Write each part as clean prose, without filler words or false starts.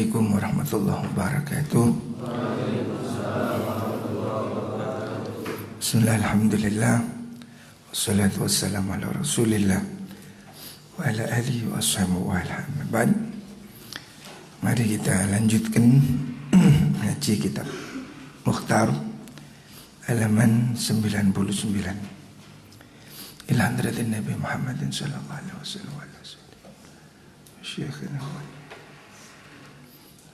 Assalamualaikum warahmatullahi wabarakatuh. Bismillah, alhamdulillah, wassalatu wassalamu ala rasulillah wa ala alihi wa ashabihi wa ala. Mari kita lanjutkan ngaji kitab Mukhtar halaman 99 ila hadratin Nabi Muhammadin sallallahu alaihi wasallam. Syekhina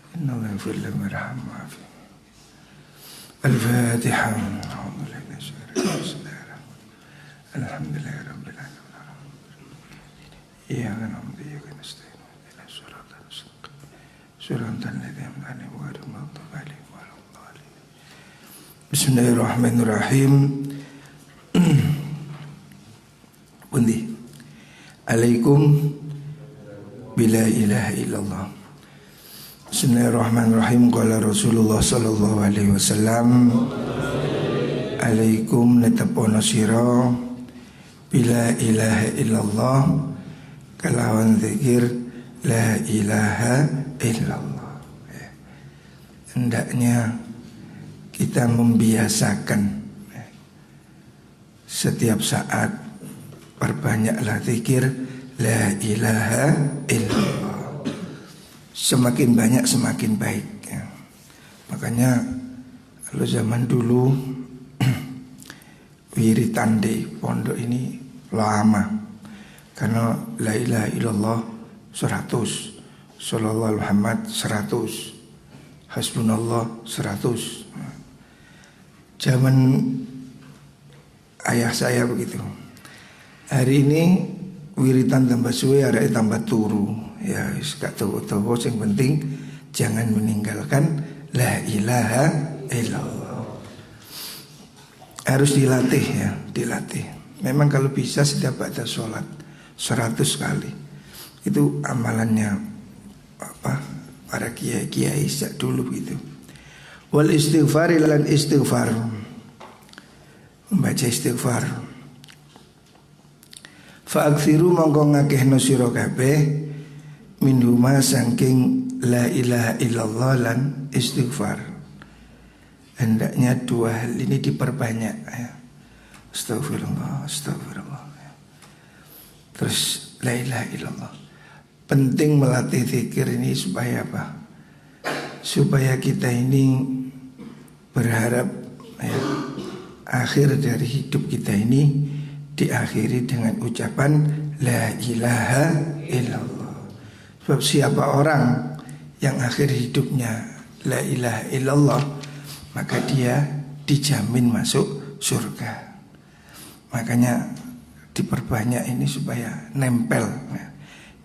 inna Allah yaghfir lahu warhamhu wa'afi. Al-Fatiha. Alhamdulillahi rabbil alamin. Iyyaka na'budu wa iyyaka nasta'in. Ihdinas siratal mustaqim. Siratal ladzina an'amta 'alaihim ghairil maghdubi 'alaihim waladdallin. Bismillahirrahmanirrahim. Pundi. Alaikum bila ilaha illallah. Bismillahirrahmanirrahim. Qala Rasulullah sallallahu alaihi wasallam, alaikum netapono sira bila ilaha illallah kalawan zikir la ilaha illallah. Hendaknya kita membiasakan setiap saat perbanyaklah zikir la ilaha illallah. Semakin banyak semakin baik ya. Makanya kalau zaman dulu wiritan di pondok ini lama, karena la ilaha illallah 100, sallallahu Muhammad 100, hasbunallah 100. Zaman ayah saya begitu. Hari ini wiritan tambah suwe, ada tambah turu. Ya, gak tahu-tahu, yang penting jangan meninggalkan la ilaha illallah. Harus dilatih ya, dilatih. Memang kalau bisa setiap baca sholat 100 kali. Itu amalannya para kiai-kiai sejak dulu gitu. Wal istighfar lan istighfar. Membaca istighfar. Fa'aksiru mongko ngakehno sira kabeh minhuma saking la ilaha illallah lan istighfar. Hendaknya dua hal ini diperbanyak ya. Astagfirullah, astagfirullah ya. Terus la ilaha illallah. Penting melatih zikir ini supaya apa? Supaya kita ini berharap ya, akhir dari hidup kita ini diakhiri dengan ucapan la ilaha illallah. Sebab siapa orang yang akhir hidupnya la ilaha illallah, maka dia dijamin masuk surga. Makanya diperbanyak ini supaya nempel ya,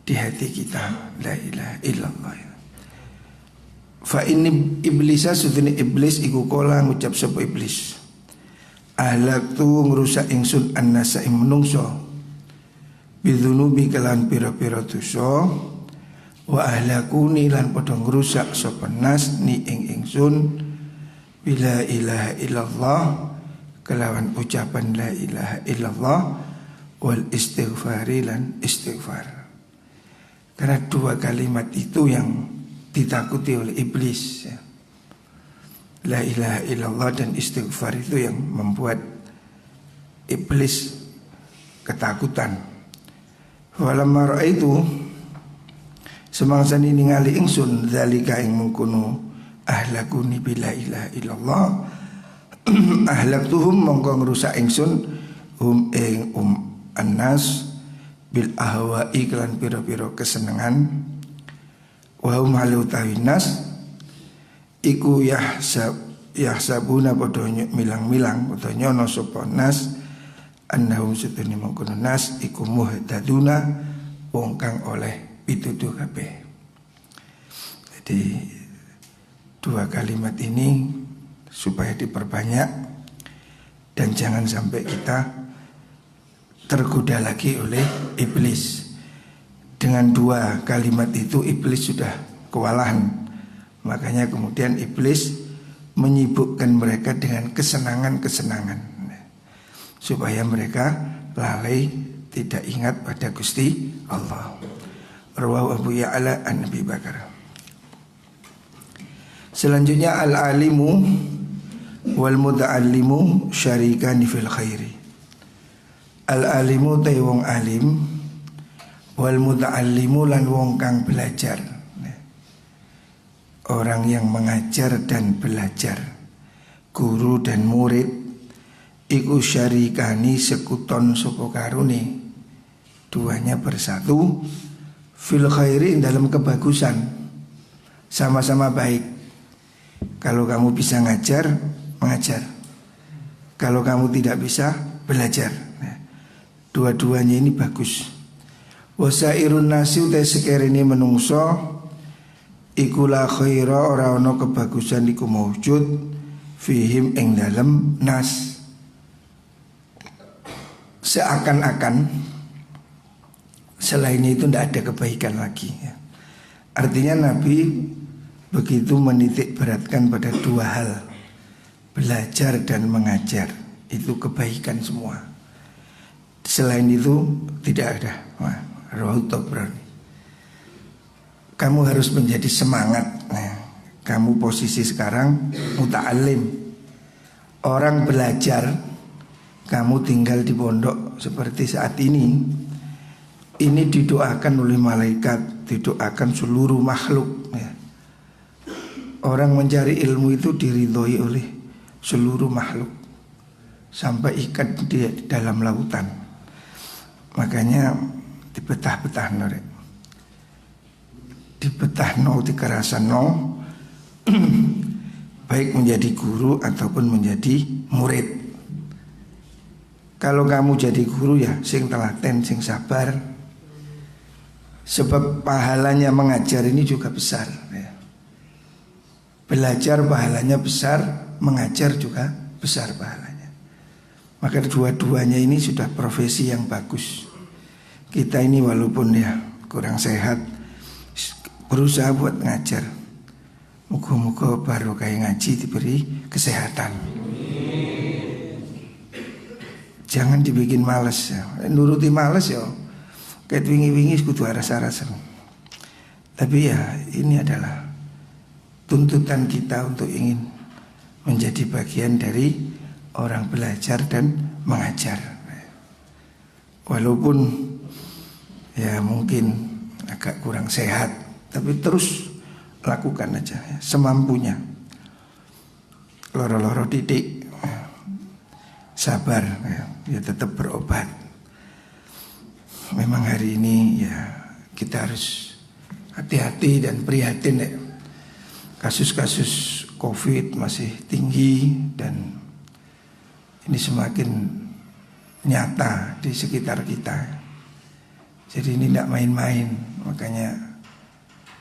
di hati kita la ilaha illallah. Fa ini iblisa sudune iblis iku kola ngucap sapa iblis, ahlak tu ngrusak ingsun annasa ing menungso bidzunubi kelan pira-pira dosa, wa ahlakuni lan padha ngrusak sapa nas ni ing ingsun bila ilaha illallah kelawan ucapan la ilaha illallah wal istighfari lan istighfar. Karena dua kalimat itu yang ditakuti oleh iblis ya. La ilaha illallah dan istighfar itu yang membuat iblis ketakutan. Walamma ra'aitu semangsa ningali ingsun zalika ing mengkono ahlakuni bila ilaha illallah ahlaktuhum mongko ngrusak ingsun ing annas bil ahwa'i kelan pira-pira kesenengan wa hum halutawi nas iku yahsabuna padha milang-milang padha nyono sapa nas annahum satune mongko nas iku muhtaduna wong kang oleh pituduh kabeh. Jadi dua kalimat ini supaya diperbanyak dan jangan sampai kita tergoda lagi oleh iblis. Dengan dua kalimat itu iblis sudah kewalahan. Makanya kemudian iblis menyibukkan mereka dengan kesenangan-kesenangan supaya mereka lalai tidak ingat pada Gusti Allah. Rawahu Abu Ya'la an Abi Bakar. Selanjutnya al-alimu wal muta'allimu syarikani fil khairi. Al-alimu te wong alim, wal muta'allimu lan wong kang belajar. Orang yang mengajar dan belajar, guru dan murid, iku syarikani sekuton sapa karone, duanya bersatu fil khairi dalam kebagusan, sama-sama baik. Kalau kamu bisa ngajar, mengajar. Kalau kamu tidak bisa, belajar. Dua-duanya ini bagus. Wasairun nasi utai sekerini menungso iku la khaira ora ana kebagusan iku maujud fihim ing dalem nas. Seakan-akan selain itu tidak ada kebaikan lagi. Artinya Nabi begitu menitik beratkan pada dua hal, belajar dan mengajar. Itu kebaikan semua. Selain itu tidak ada. Rawahu Tabrani. Kamu harus menjadi semangat. Kamu posisi sekarang muta'alim, orang belajar. Kamu tinggal di pondok seperti saat ini. Ini didoakan oleh malaikat, didoakan seluruh makhluk. Orang mencari ilmu itu diridhoi oleh seluruh makhluk, sampai ikan di dalam lautan. Makanya dibetah-betah norek, dibetah no, dikerasan no, baik menjadi guru ataupun menjadi murid. Kalau kamu jadi guru ya sing telaten, sing sabar. Sebab pahalanya mengajar ini juga besar ya. Belajar pahalanya besar, mengajar juga besar pahalanya. Maka dua-duanya ini sudah profesi yang bagus. Kita ini walaupun ya kurang sehat, berusaha buat ngajar. Muka-muka baru kayak ngaji diberi kesehatan. Jangan dibikin males ya. Nuruti males ya. Kayak wingi-wingi kudu aras-arasan. Tapi ya ini adalah tuntutan kita untuk ingin menjadi bagian dari orang belajar dan mengajar. Walaupun ya mungkin agak kurang sehat, tapi terus lakukan aja ya, semampunya. Loro-loro titik, sabar ya tetap berobat. Memang hari ini ya kita harus hati-hati dan prihatin ya. Kasus-kasus COVID masih tinggi dan ini semakin nyata di sekitar kita. Jadi ini tidak main-main. Makanya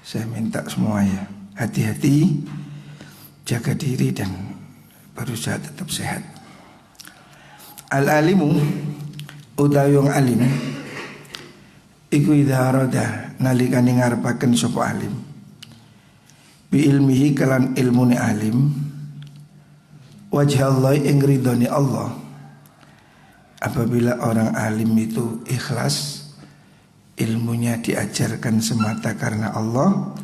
saya minta semua ya hati-hati, jaga diri dan berusaha tetap sehat. Al-alimu utawi wong alim iku idza arada nalikane ngarepaken sapa alim bi ilmihi kalan ilmune alim wajhallah ing ridhone Allah. Apabila orang alim itu ikhlas, ilmunya diajarkan semata karena Allah,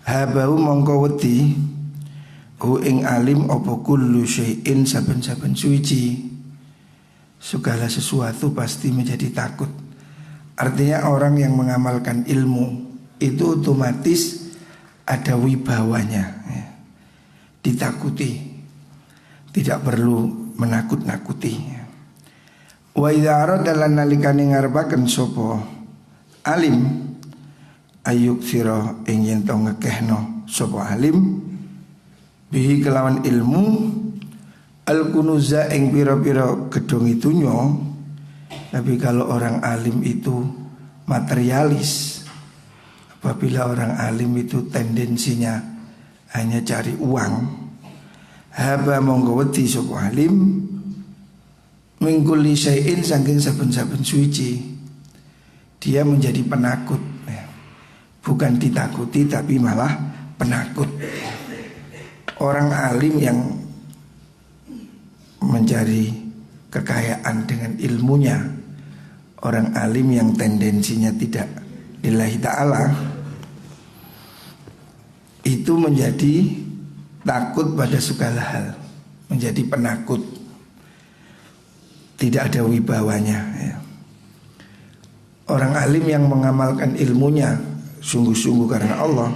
habau mongko wedi hu ing alim apa kullu syai'in saben-saben suci. Segala sesuatu pasti menjadi takut. Artinya orang yang mengamalkan ilmu itu otomatis ada wibawanya ya. Ditakuti, tidak perlu menakut-nakuti. Wa idza arada lan nalikane ngarepaken sapa alim ayuk sira ing yen to ngekehno sapa alim bihi kelawan ilmu al-kunuza ing pira-pira gedung itunya. Tapi kalau orang alim itu materialis, apabila orang alim itu tendensinya hanya cari uang, haba monggo wedi sapa alim mingkuli syai'in saking saben-saben suci. Dia menjadi penakut ya. Bukan ditakuti tapi malah penakut. Orang alim yang mencari kekayaan dengan ilmunya, orang alim yang tendensinya tidak lillahi ta'ala, itu menjadi takut pada segala hal, menjadi penakut, tidak ada wibawanya ya. Orang alim yang mengamalkan ilmunya sungguh-sungguh karena Allah,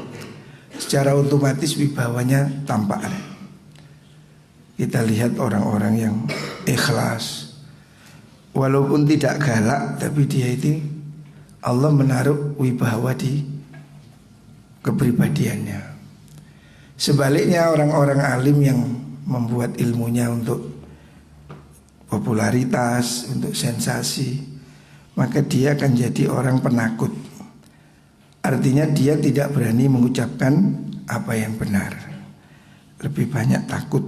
secara otomatis wibawanya tampak. Kita lihat orang-orang yang ikhlas, walaupun tidak galak, tapi dia itu Allah menaruh wibawa di kepribadiannya. Sebaliknya orang-orang alim yang membuat ilmunya untuk popularitas, untuk sensasi, maka dia akan jadi orang penakut. Artinya dia tidak berani mengucapkan apa yang benar, lebih banyak takut.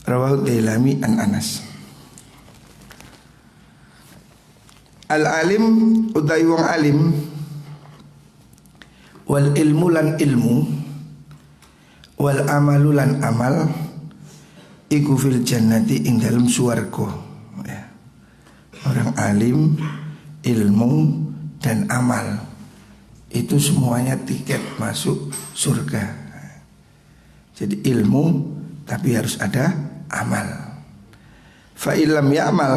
Rawahu Dailami an Anas. Al-alim utai wong alim, wal ilmu lan ilmu, wal amalu lan amal, iku fil jannati ing dalem swarga ya. Orang alim, ilmu dan amal itu semuanya tiket masuk surga. Jadi ilmu tapi harus ada amal. Fa illam ya'mal,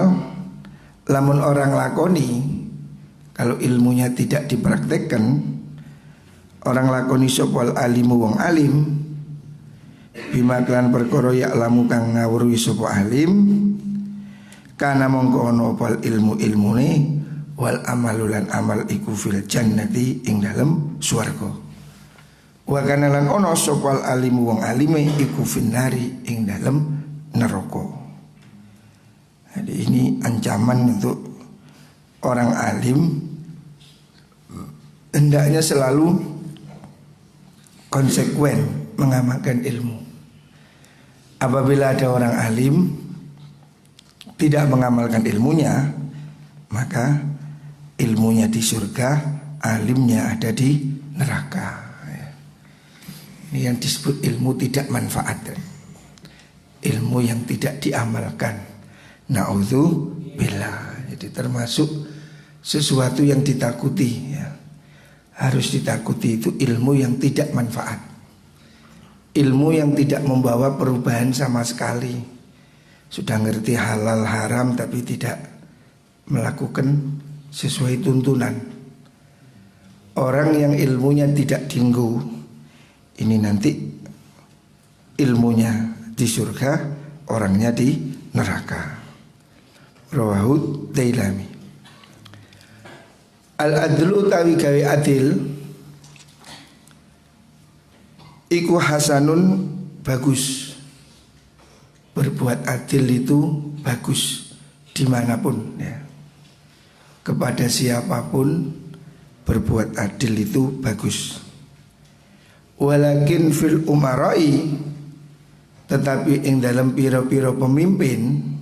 lamun orang lakoni, kalau ilmunya tidak dipraktekkan, orang lakoni sopal alimu wong alim, bima kelan perkara ya'lamu kang ngawruhi sapa alim, kana mongko ana opal ilmu-ilmune, wal amalu lan amal iku fil jannati ing dalem swarga. Wa kana lan ana sopal alimu wong alime iku finnari ing dalem neraka. Jadi ini ancaman untuk orang alim, hendaknya selalu konsekuen mengamalkan ilmu. Apabila ada orang alim tidak mengamalkan ilmunya, maka ilmunya di surga, alimnya ada di neraka. Ini yang disebut ilmu tidak manfaat, ilmu yang tidak diamalkan. Na'udzubillah. Jadi termasuk sesuatu yang ditakuti ya. Harus ditakuti itu ilmu yang tidak manfaat, ilmu yang tidak membawa perubahan sama sekali. Sudah ngerti halal haram tapi tidak melakukan sesuai tuntunan. Orang yang ilmunya tidak tinggu, ini nanti ilmunya di surga, orangnya di neraka. Rawahu Dailami. Al-adlu tawi gawe adil iku hasanun, bagus. Berbuat adil itu bagus dimanapun ya. Kepada siapapun berbuat adil itu bagus. Walakin fil umarai, tetapi ing dalam piro-piro pemimpin,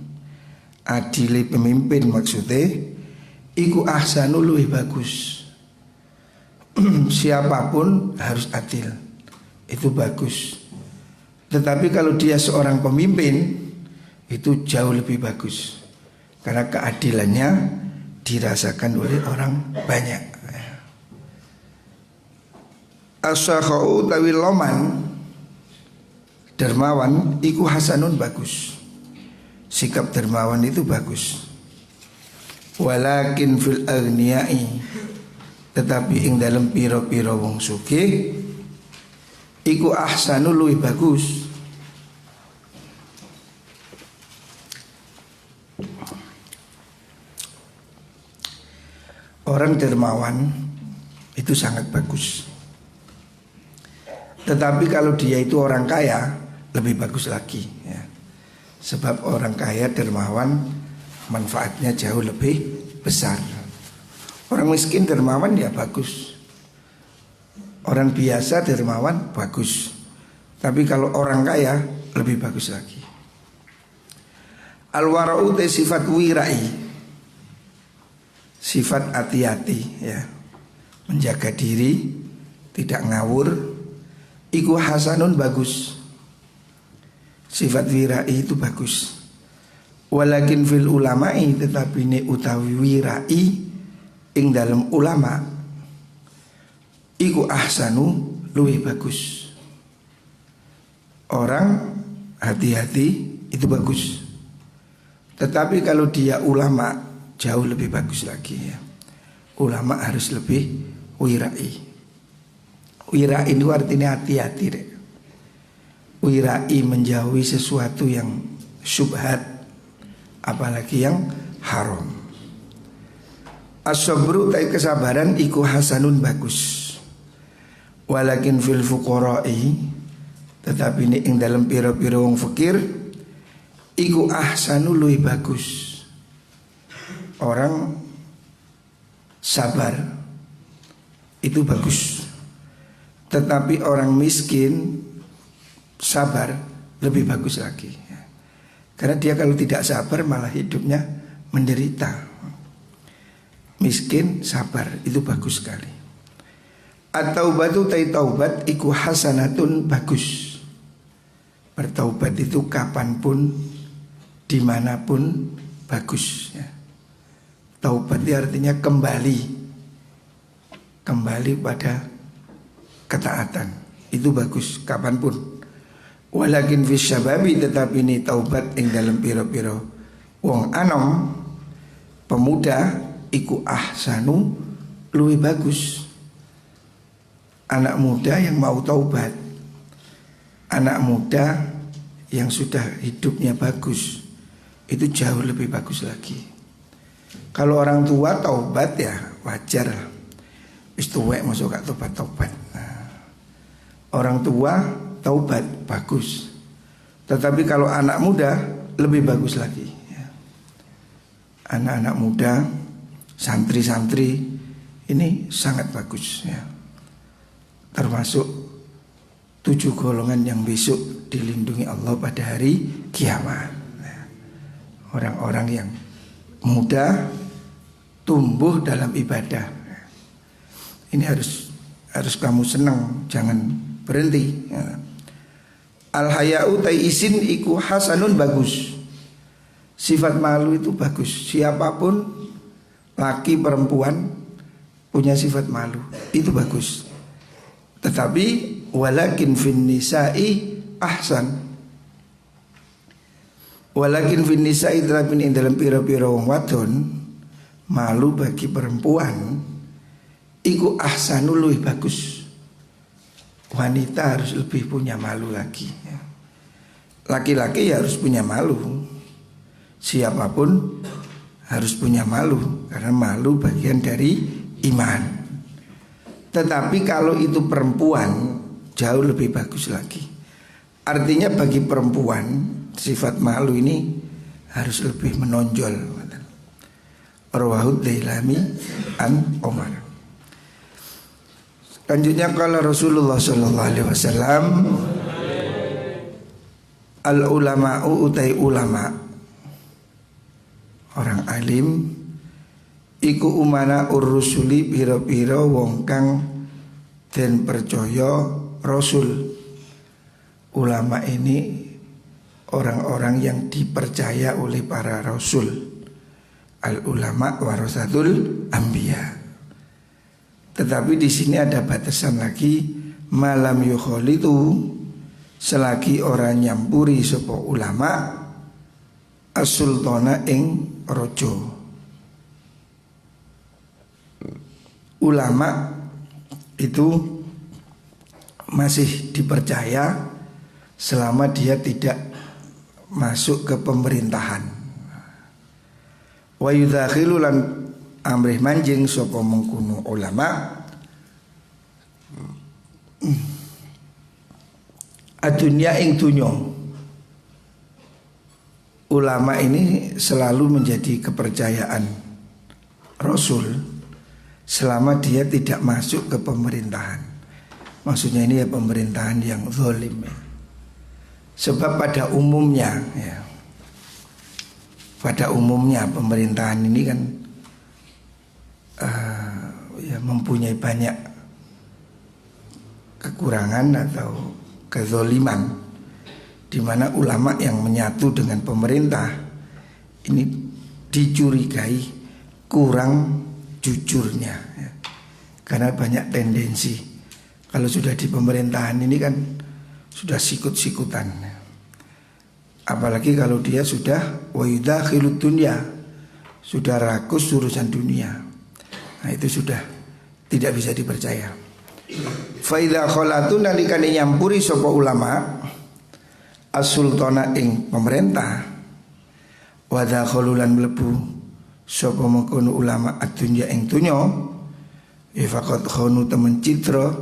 adili pemimpin maksudnya iku ahsanu luwih bagus. Siapapun harus adil, itu bagus. Tetapi kalau dia seorang pemimpin, itu jauh lebih bagus, karena keadilannya dirasakan oleh orang banyak. As-sakhau tawil loman, dermawan iku hasanun, bagus. Sikap dermawan itu bagus. Walakin fil aghniyai, tetapi ing dalam piro-piro wong sugih iku ahsanu, luwih bagus. Orang dermawan itu sangat bagus. Tetapi kalau dia itu orang kaya, lebih bagus lagi ya. Sebab orang kaya dermawan manfaatnya jauh lebih besar. Orang miskin dermawan ya bagus, orang biasa dermawan bagus. Tapi kalau orang kaya lebih bagus lagi. Al-wara'u te sifat wirai, sifat hati-hati ya, menjaga diri, tidak ngawur, iku hasanun, bagus. Sifat wirai itu bagus. Walakin fil ulama'i, tetapi ini utawi wirai ing dalam ulama iku ahsanu, luwih bagus. orang hati-hati itu bagus. Tetapi kalau dia ulama jauh lebih bagus lagi ya. Ulama harus lebih wirai. Wirai itu artinya hati-hati deh. Wirai menjauhi sesuatu yang syubhat, apalagi yang haram. As-sabru tai kesabaran iku hasanun bagus. Walakin fil fuqara'i, tetapi ini ing dalam pira-pira wong fakir iku ahsanu luwih bagus. Orang sabar itu bagus. Tetapi orang miskin sabar lebih bagus lagi. Karena dia kalau tidak sabar malah hidupnya menderita. Miskin sabar itu bagus sekali. At-taubatu tai taubat iku hasanatun bagus. Bertaubat itu kapanpun, dimanapun bagus ya. Taubat itu artinya kembali pada ketaatan. Itu bagus kapanpun. Walakin fis syababi, tetapi ini taubat yang dalam piro-piro wong anom pemuda iku ahsanu luwih bagus. Anak muda yang mau taubat, anak muda yang sudah hidupnya bagus, itu jauh lebih bagus lagi. Kalau orang tua taubat ya wajar lah. Istuwek masuk gak taubat. Nah, orang tua taubat bagus. Tetapi kalau anak muda lebih bagus lagi ya. Anak-anak muda, santri-santri ini sangat bagus ya. Termasuk 7 golongan yang besok dilindungi Allah pada hari kiamat. Orang-orang yang muda tumbuh dalam ibadah. Ini harus kamu senang, jangan berhenti. Al-haya'u tai isin iku hasanun bagus. Sifat malu itu bagus. Siapapun laki perempuan punya sifat malu, itu bagus. Tetapi walakin fin nisa'i ahsan. Walakin fin nisa'i, tetapi dalam pira-pira wong wadon malu bagi perempuan iku ahsanu luwih bagus. Wanita harus lebih punya malu lagi. Laki-laki ya harus punya malu. Siapapun harus punya malu, karena malu bagian dari iman. Tetapi kalau itu perempuan jauh lebih bagus lagi. Artinya bagi perempuan sifat malu ini harus lebih menonjol. Rawahud Dailami an Umar. Lanjutnya kalau Rasulullah sallallahu alaihi wasallam, al ulama'u utai ulama, orang alim iku umana urrusuli pira-pira wong kang den percaya Rasul. Ulama ini orang-orang yang dipercaya oleh para Rasul. Al ulama warasatul anbiya. Tetapi di sini ada batasan lagi, malam yukholitu, selagi orang nyampuri sapa ulama as-sultana ing rojo. Ulama itu masih dipercaya selama dia tidak masuk ke pemerintahan. Wa yudakhilu lan amrih manjing sapa mengkuno ulama adunya ing dunya. Ulama ini selalu menjadi kepercayaan Rasul selama dia tidak masuk ke pemerintahan. Maksudnya ini ya pemerintahan yang zalim ya. Sebab pada umumnya ya, pada umumnya pemerintahan ini kan ya mempunyai banyak kekurangan atau kezoliman, di mana ulama yang menyatu dengan pemerintah ini dicurigai kurang jujurnya ya. Karena banyak tendensi kalau sudah di pemerintahan ini kan sudah sikut-sikutan. Apalagi kalau dia sudah wa yudakhilut dunya, sudah rakus urusan dunia. Nah itu sudah tidak bisa dipercaya. Fa idza khalatu nalikane nyampuri sapa ulama as-sultana ing pemerintah, wa dakhalulan mlebu sapa mengkono ulama ad-dunya ing dunya, faqad khanu temen citra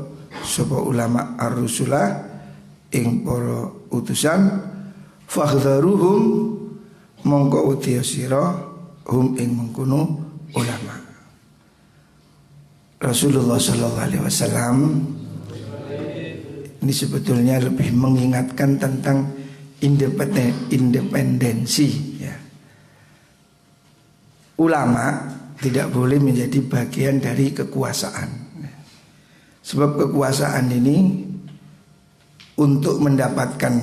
sapa ulama ar-rusula ing para utusan, fahdharuhum mongko utiya sira hum ing mengkono ulama. Rasulullah sallallahu alaihi wasallam ini sebetulnya lebih mengingatkan tentang independensi ya. Ulama tidak boleh menjadi bagian dari kekuasaan. Sebab kekuasaan ini untuk mendapatkan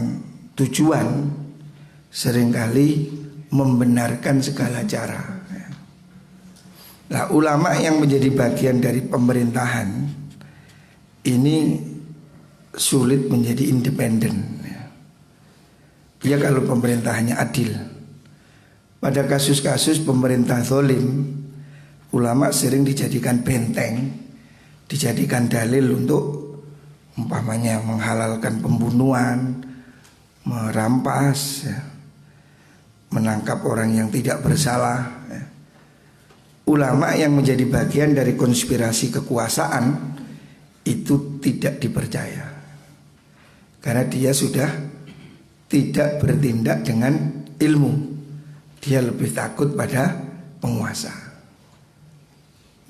tujuan seringkali membenarkan segala cara. Nah, ulama yang menjadi bagian dari pemerintahan ini sulit menjadi independen. Ya kalau pemerintahannya adil. Pada kasus-kasus pemerintah zalim, ulama sering dijadikan benteng, dijadikan dalil untuk umpamanya menghalalkan pembunuhan, merampas, ya, menangkap orang yang tidak bersalah. Ya. Ulama yang menjadi bagian dari konspirasi kekuasaan itu tidak dipercaya, karena dia sudah tidak bertindak dengan ilmu. Dia lebih takut pada penguasa.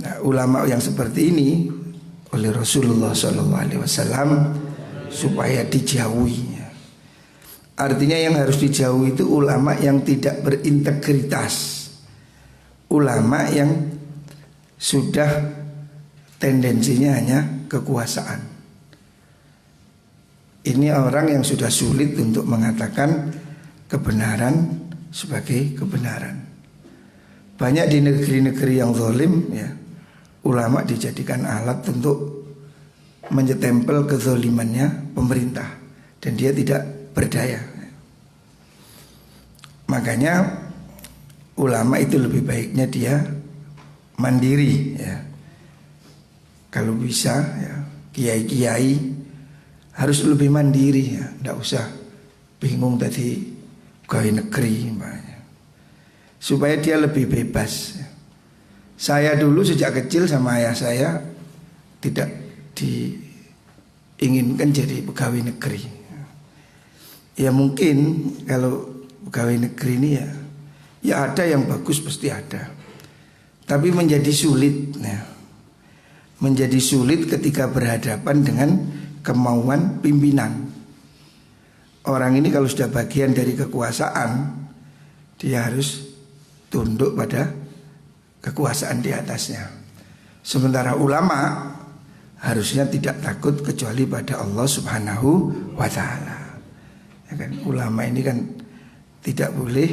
Nah, ulama yang seperti ini oleh Rasulullah SAW supaya dijauhi. Artinya yang harus dijauhi itu ulama yang tidak berintegritas, ulama yang sudah tendensinya hanya kekuasaan. Ini orang yang sudah sulit untuk mengatakan kebenaran sebagai kebenaran. Banyak di negeri-negeri yang zalim ya, ulama dijadikan alat untuk menjetempel kezalimannya pemerintah, dan dia tidak berdaya. Makanya ulama itu lebih baiknya dia mandiri ya. Kalau bisa ya, kiai-kiai harus lebih mandiri ya, tidak usah bingung tadi pegawai negeri makanya. Supaya dia lebih bebas ya. Saya dulu sejak kecil sama ayah saya tidak diinginkan jadi pegawai negeri. Ya mungkin kalau pegawai negeri ini ya ada yang bagus, pasti ada. Tapi menjadi sulit ya. Menjadi sulit ketika berhadapan dengan kemauan pimpinan. Orang ini kalau sudah bagian dari kekuasaan, dia harus tunduk pada kekuasaan di atasnya. Sementara ulama harusnya tidak takut kecuali pada Allah Subhanahu wa ta'ala. Ya kan, ulama ini kan tidak boleh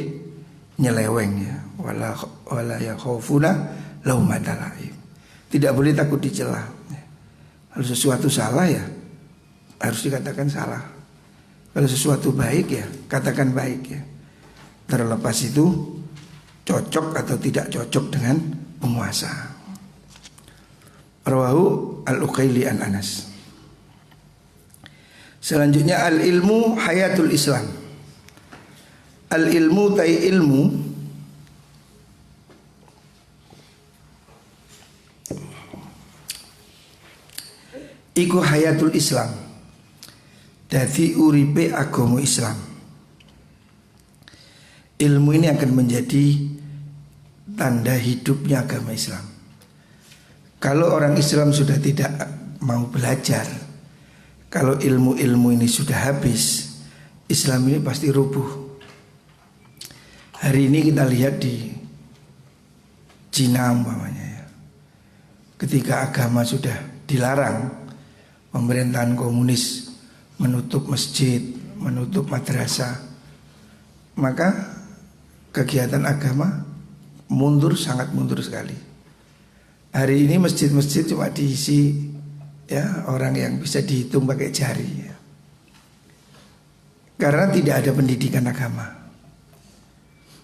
nyeleweng ya. Wala yakhafuna laumata laim. Tidak boleh takut dicela. Kalau sesuatu salah ya harus dikatakan salah. Kalau sesuatu baik ya katakan baik ya. Terlepas itu cocok atau tidak cocok dengan penguasa. Rawahu Al-Uqaili an Anas. Selanjutnya al-ilmu hayatul Islam. Al-ilmu tai ilmu iku hayatul Islam. Dadi uripe agama Islam. Ilmu ini akan menjadi tanda hidupnya agama Islam. Kalau orang Islam sudah tidak mau belajar, kalau ilmu-ilmu ini sudah habis, Islam ini pasti rubuh. Hari ini kita lihat di Cina umpamanya ya. Ketika agama sudah dilarang, pemerintahan komunis menutup masjid, menutup madrasah, maka kegiatan agama mundur, sangat mundur sekali. Hari ini masjid-masjid cuma diisi ya orang yang bisa dihitung pakai jari ya. Karena tidak ada pendidikan agama.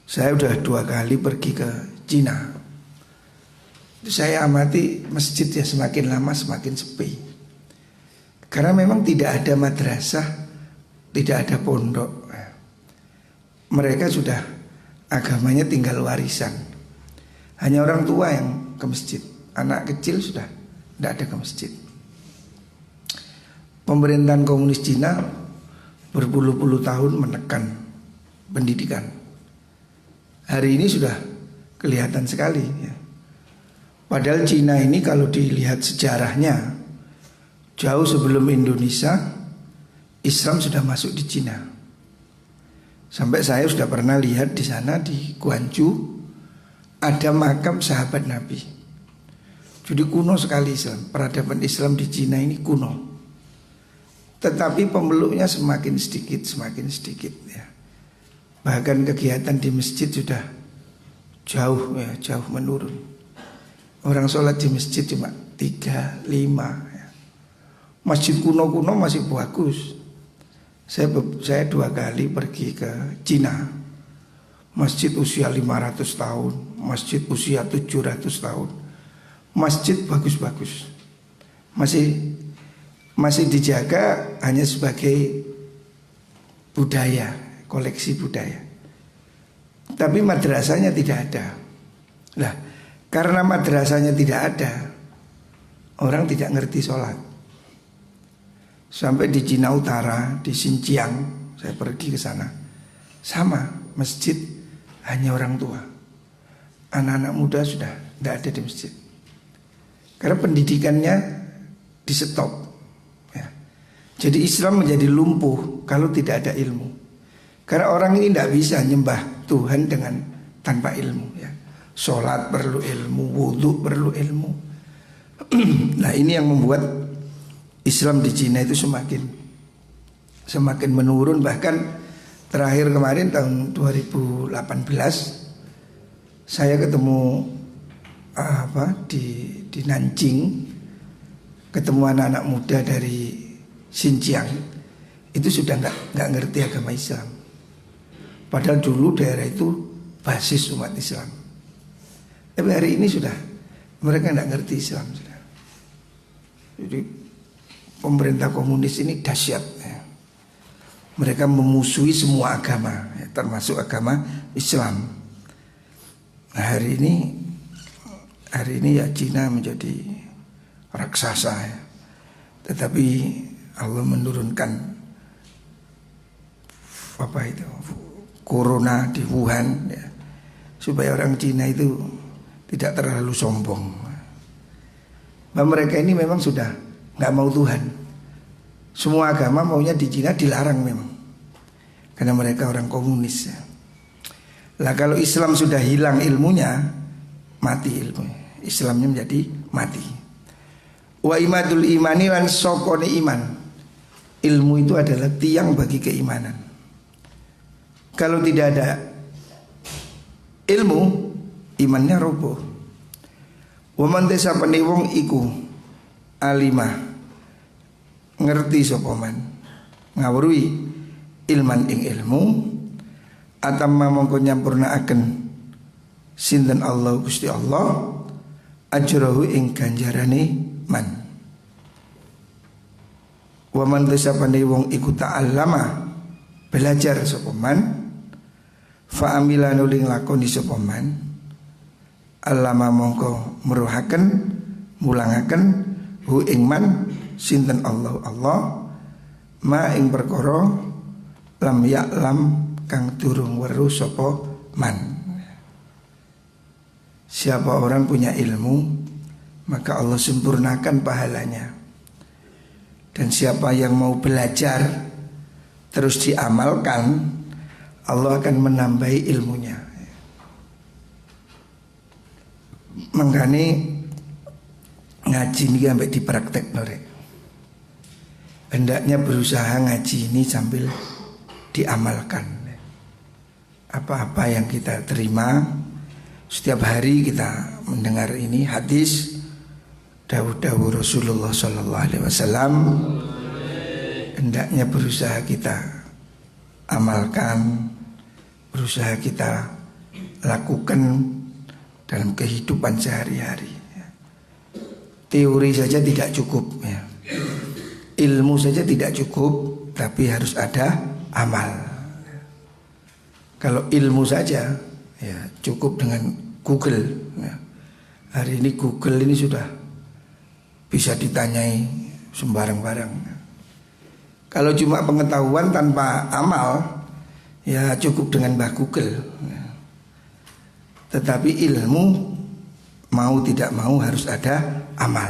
Saya udah 2 kali pergi ke Cina. Saya amati masjid ya semakin lama semakin sepi. Karena memang tidak ada madrasah, tidak ada pondok. Mereka sudah agamanya tinggal warisan. Hanya orang tua yang ke masjid. Anak kecil sudah tidak ada ke masjid. Pemerintahan komunis Cina berpuluh-puluh tahun menekan pendidikan. Hari ini sudah kelihatan sekali ya. Padahal Cina ini kalau dilihat sejarahnya, jauh sebelum Indonesia, Islam sudah masuk di Cina. Sampai saya sudah pernah lihat di sana di Guangzhou ada makam sahabat Nabi. Jadi kuno sekali Islam. Peradaban Islam di Cina ini kuno. Tetapi pemeluknya semakin sedikit ya. Bahkan kegiatan di masjid sudah jauh menurun. Orang sholat di masjid cuma 3, 5 ya. Masjid kuno-kuno masih bagus. Saya 2 kali pergi ke Cina. Masjid usia 500 tahun, masjid usia 700 tahun. Masjid bagus-bagus. Masih dijaga hanya sebagai budaya, koleksi budaya. Tapi madrasahnya tidak ada. Lah, karena madrasahnya tidak ada, orang tidak ngerti sholat. Sampai di Cina Utara, di Xinjiang, saya pergi ke sana. Sama, masjid hanya orang tua. Anak-anak muda sudah tidak ada di masjid. Karena pendidikannya di stop ya. Jadi Islam menjadi lumpuh kalau tidak ada ilmu. Karena orang ini tidak bisa nyembah Tuhan dengan tanpa ilmu ya. Sholat perlu ilmu, wudhu perlu ilmu. Nah ini yang membuat Islam di Cina itu semakin menurun. Bahkan terakhir kemarin tahun 2018 saya ketemu di Nanjing, ketemu anak-anak muda dari Xinjiang. Itu sudah nggak ngerti agama Islam. Padahal dulu daerah itu basis umat Islam. Tapi hari ini sudah mereka tidak ngerti Islam sudah. Jadi pemerintah komunis ini dahsyat ya. Mereka memusuhi semua agama ya, termasuk agama Islam. Nah hari ini ya Cina menjadi raksasa ya. Tetapi Allah menurunkan corona di Wuhan ya, supaya orang Cina itu tidak terlalu sombong. Nah, mereka ini memang sudah nggak mau Tuhan. Semua agama maunya di Cina dilarang memang, karena mereka orang komunis ya. Lah kalau Islam sudah hilang ilmunya, mati ilmu. Islamnya menjadi mati. Wa imadul imani lan sokone iman. Ilmu itu adalah tiang bagi keimanan. Kalau tidak ada ilmu, imannya roboh. Wa man tasapani wong iku alimah ngerti sapa man ngawruhi ilman ing ilmu atamma mongko nyampurnaaken sinten Allah Gusti Allah ajrahu ing ganjarane man. Wa man tasapani wong iku ta'allama belajar sapa man fa amila nuling lakoni sapa man allama mongko meruhaken mulangaken hu ing man sinten Allah ma ing perkara lam ya'lam kang durung weruh sapa man. Siapa orang punya ilmu, maka Allah sempurnakan pahalanya. Dan siapa yang mau belajar terus diamalkan, Allah akan menambahi ilmunya. Makanya ngaji ini sampai dipraktek norek. Hendaknya berusaha ngaji ini sambil diamalkan. Apa-apa yang kita terima, setiap hari kita mendengar ini hadis dawuh Rasulullah SAW. Hendaknya berusaha kita amalkan, berusaha kita lakukan dalam kehidupan sehari-hari. Teori saja tidak cukup ya. Ilmu saja tidak cukup, tapi harus ada amal. Kalau ilmu saja ya cukup dengan Google ya. Hari ini Google ini sudah bisa ditanyai sembarang-barang. Kalau cuma pengetahuan tanpa amal, ya cukup dengan Mbah Google ya. Tetapi ilmu mau tidak mau harus ada amal.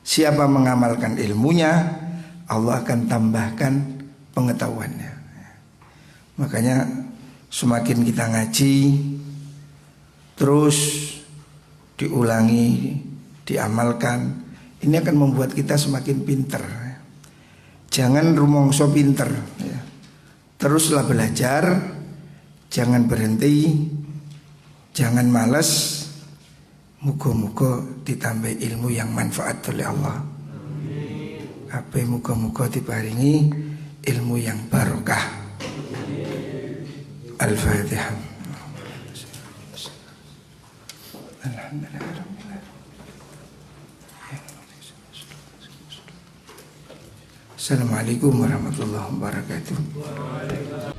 Siapa mengamalkan ilmunya, Allah akan tambahkan pengetahuannya. Makanya semakin kita ngaji, terus diulangi, diamalkan, ini akan membuat kita semakin pinter. Jangan rumongso pinter ya. Teruslah belajar, jangan berhenti, jangan malas. Muga-muga ditambah ilmu yang manfaat oleh Allah. Apa muga-muga diparingi ilmu yang barokah. Al-Fatihah. Assalamualaikum warahmatullahi wabarakatuh.